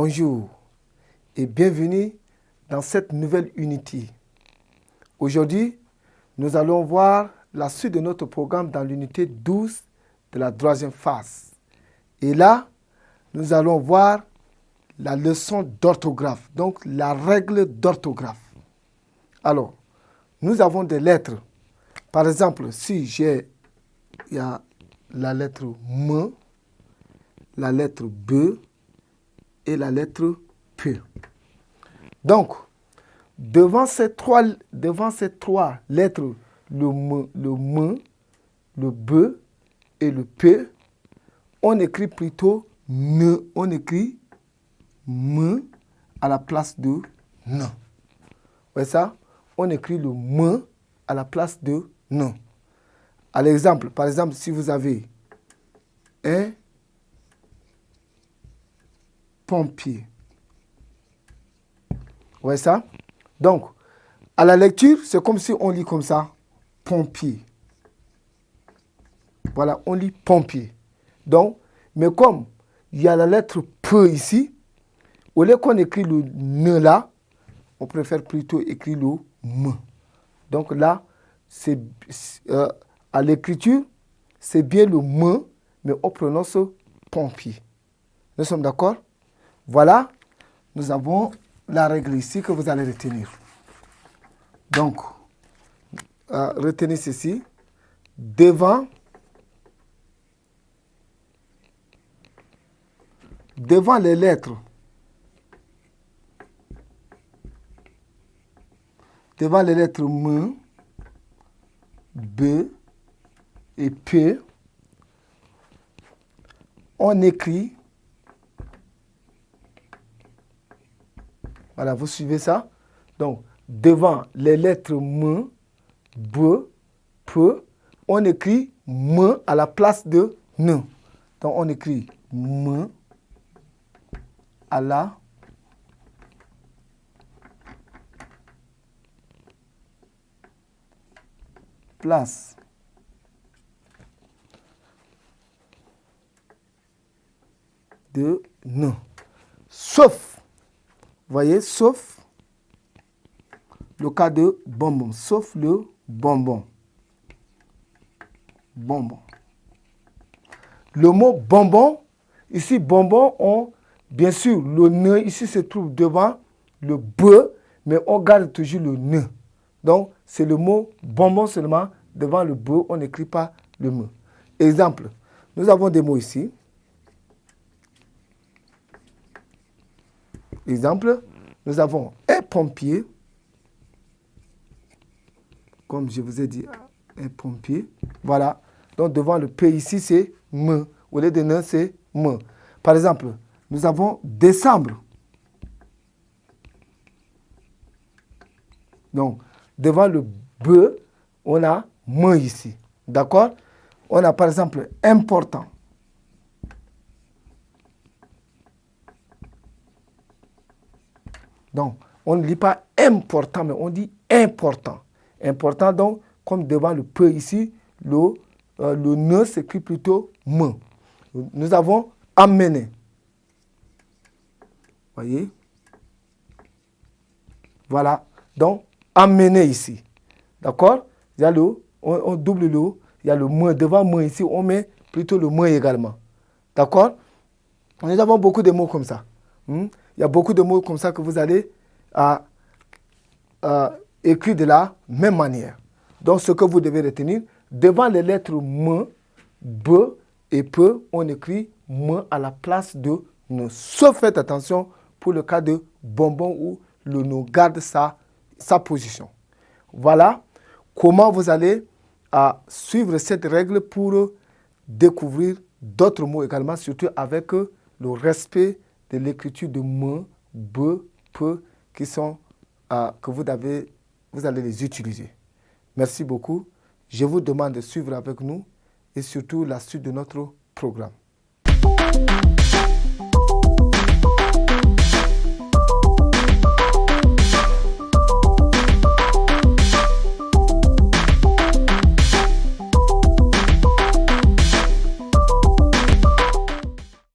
Bonjour et bienvenue dans cette nouvelle unité. Aujourd'hui, nous allons voir la suite de notre programme dans l'unité 12 de la troisième phase. Et là, nous allons voir la leçon d'orthographe, donc la règle d'orthographe. Alors, nous avons des lettres. Par exemple, si il y a la lettre M, la lettre B et la lettre P. Donc, devant ces trois lettres, le M, le B et le P, on écrit plutôt N. On écrit M à la place de N. Vous voyez ça? On écrit le M à la place de N. À l'exemple, par exemple, si vous avez un pompier. Vous voyez ça? Donc, à la lecture, c'est comme si on lit comme ça, pompier. Voilà, on lit pompier. Donc, mais comme il y a la lettre P ici, au lieu qu'on écrit le N là, on préfère plutôt écrire le M. Donc là, à l'écriture, c'est bien le M, mais on prononce pompier. Nous sommes d'accord? Voilà, nous avons la règle ici que vous allez retenir. Donc, retenez ceci. Devant les lettres, M, B et P, on écrit, voilà, vous suivez ça? Donc, devant les lettres M, B, P, on écrit M à la place de N. Donc, on écrit M à la place de N. Sauf, vous voyez, sauf le cas de bonbon, sauf le bonbon. Bonbon. Le mot bonbon, ici, bonbon, bien sûr, le N ici se trouve devant le B, mais on garde toujours le N. Donc, c'est le mot bonbon seulement. Devant le B, on n'écrit pas le M. Exemple, nous avons des mots ici. Exemple, nous avons un pompier. Comme je vous ai dit, un pompier. Voilà. Donc, devant le P ici, c'est M. Au lieu de N, c'est M. Par exemple, nous avons décembre. Donc, devant le B, on a M ici. D'accord? On a par exemple important. Donc, on ne lit pas important, mais on dit important. Important, donc, comme devant le P ici, le N s'écrit plutôt M. Nous avons amené. Voyez? Voilà. Donc, amener ici. D'accord? Il y a on double le, il y a le M. Devant M ici, on met plutôt le M également. D'accord? Nous avons beaucoup de mots comme ça. Il y a beaucoup de mots comme ça que vous allez écrire de la même manière. Donc, ce que vous devez retenir, devant les lettres M, B et P, on écrit M à la place de N. Sauf faites attention pour le cas de bonbon où le N garde sa position. Voilà comment vous allez suivre cette règle pour découvrir d'autres mots également, surtout avec le respect de l'écriture de M, B, P, qui sont, que vous allez les utiliser. Merci beaucoup. Je vous demande de suivre avec nous et surtout la suite de notre programme.